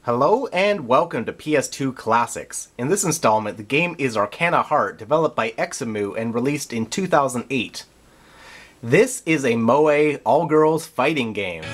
Hello and welcome to PS2 Classics. In this installment, the game is Arcana Heart, developed by Examu and released in 2008. This is a moe all-girls fighting game.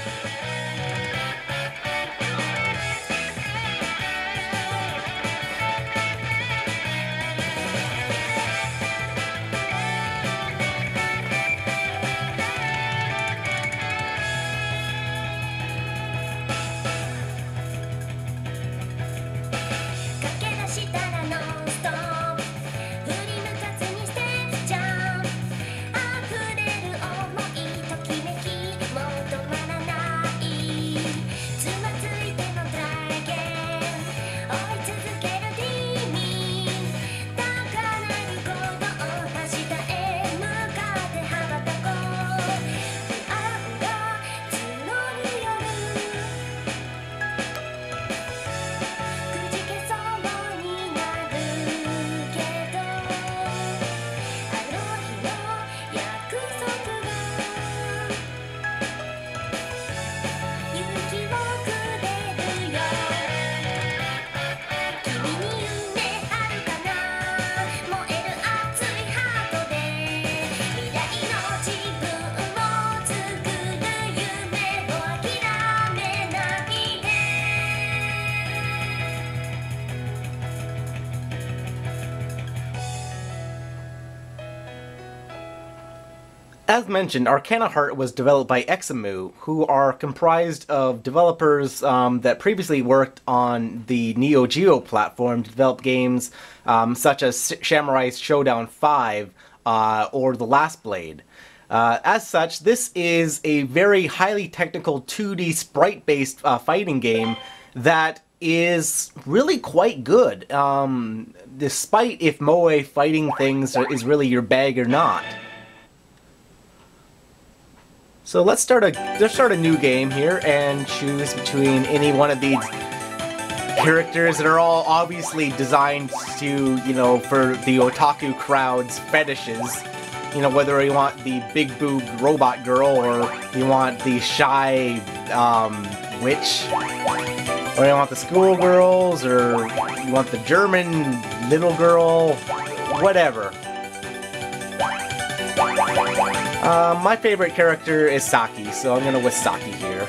As mentioned, Arcana Heart was developed by Examu, who are comprised of developers that previously worked on the Neo Geo platform to develop games such as Samurai Showdown 5 or The Last Blade. As such, this is a very highly technical 2D sprite-based fighting game that is really quite good, despite if moe fighting things is really your bag or not. So let's start a new game here and choose between any one of these characters that are all obviously designed to, for the otaku crowd's fetishes. Whether you want the big boob robot girl or you want the shy witch, or you want the schoolgirls, or you want the German little girl, whatever. My favorite character is Saki, so I'm gonna with Saki here.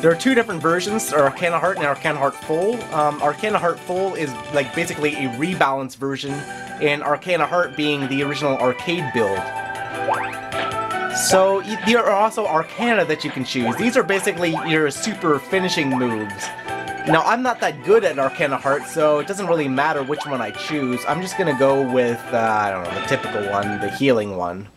There are two different versions, Arcana Heart and Arcana Heart Full. Arcana Heart Full is like basically a rebalanced version, and Arcana Heart being the original arcade build. So there are also Arcana that you can choose. These are basically your super finishing moves. Now, I'm not that good at Arcana Heart, so it doesn't really matter which one I choose. I'm just gonna go with, I don't know, the typical one, the healing one.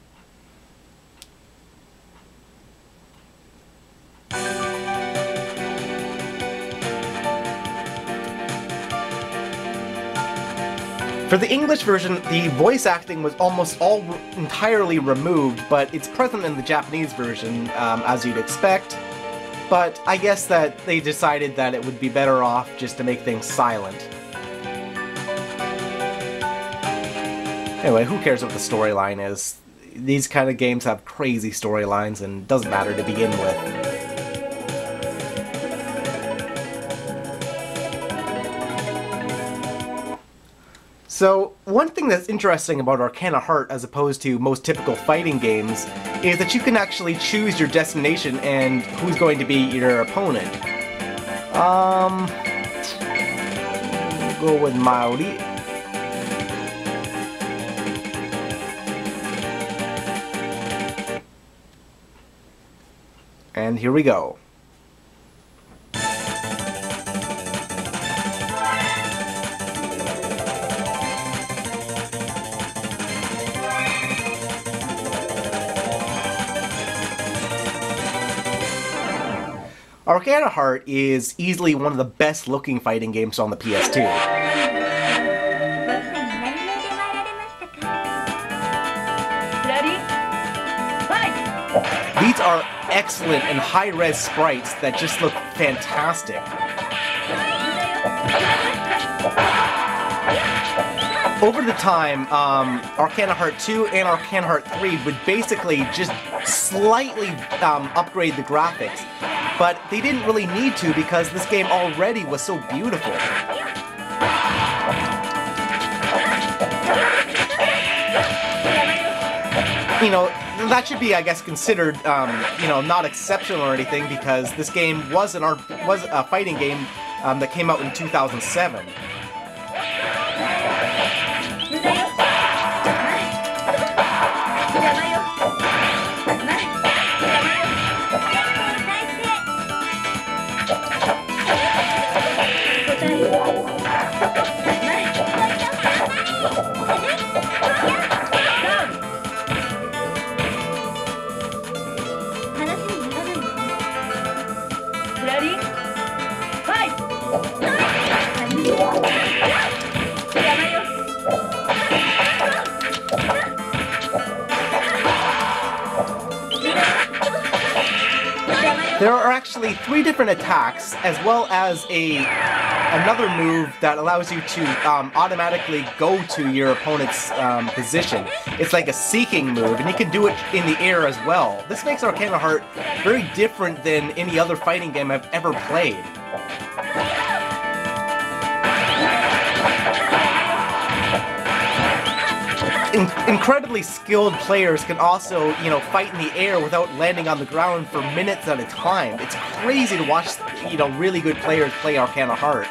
For the English version, the voice acting was almost entirely removed, but it's present in the Japanese version, as you'd expect. But I guess that they decided that it would be better off just to make things silent. Anyway, who cares what the storyline is? These kind of games have crazy storylines, and it doesn't matter to begin with. So, one thing that's interesting about Arcana Heart as opposed to most typical fighting games is that you can actually choose your destination and who's going to be your opponent. We'll go with Maori. And here we go. Arcana Heart is easily one of the best looking fighting games on the PS2. These are excellent and high-res sprites that just look fantastic. Over the time, Arcana Heart 2 and Arcana Heart 3 would basically just slightly upgrade the graphics. but they didn't really need to because this game already was so beautiful. You know, that should be, I guess, considered, you know, not exceptional or anything, because this game was a fighting game that came out in 2007. There are actually 3 different attacks, as well as another move that allows you to automatically go to your opponent's position. It's like a seeking move, and you can do it in the air as well. This makes Arcana Heart very different than any other fighting game I've ever played. Incredibly skilled players can also, you know, fight in the air without landing on the ground for minutes at a time. It's crazy to watch, you know, really good players play Arcana Heart.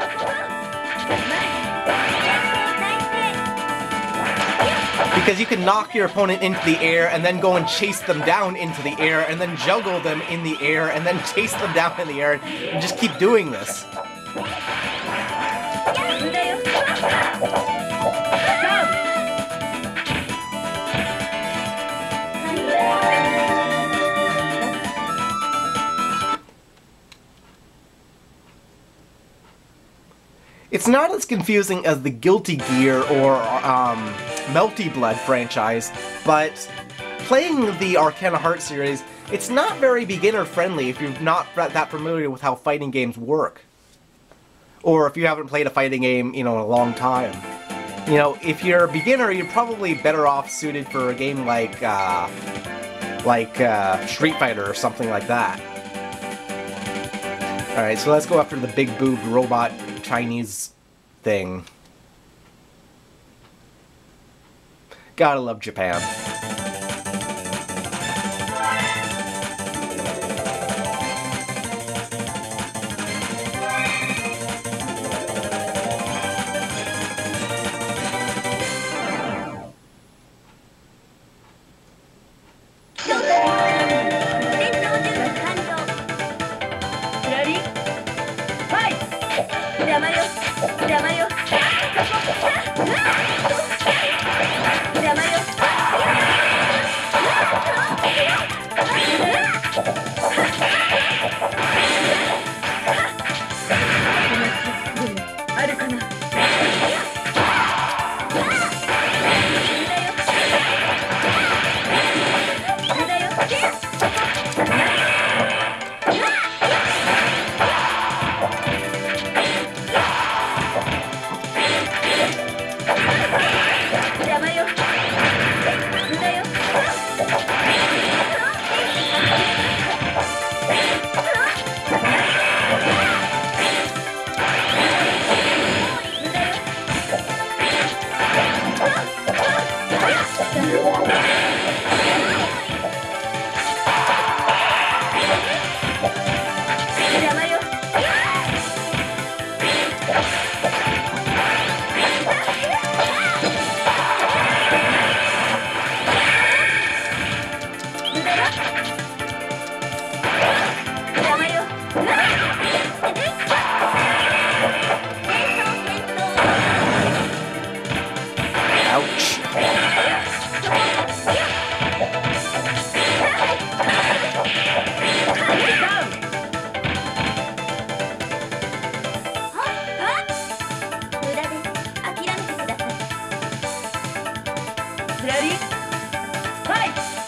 Because you can knock your opponent into the air and then go and chase them down into the air and then juggle them in the air and then chase them down in the air and just keep doing this. It's not as confusing as the Guilty Gear or Melty Blood franchise, but playing the Arcana Heart series, it's not very beginner-friendly if you're not that familiar with how fighting games work. Or if you haven't played a fighting game, you know, in a long time. You know, if you're a beginner, you're probably better off suited for a game like Street Fighter or something like that. Alright, so let's go after the big-boobed robot Chinese thing. Gotta love Japan.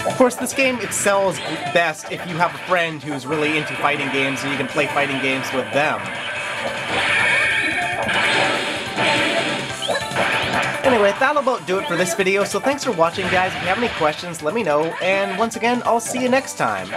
Of course, this game excels best if you have a friend who's really into fighting games and you can play fighting games with them. Anyway, that'll about do it for this video, so thanks for watching, guys. If you have any questions, let me know, and once again, I'll see you next time.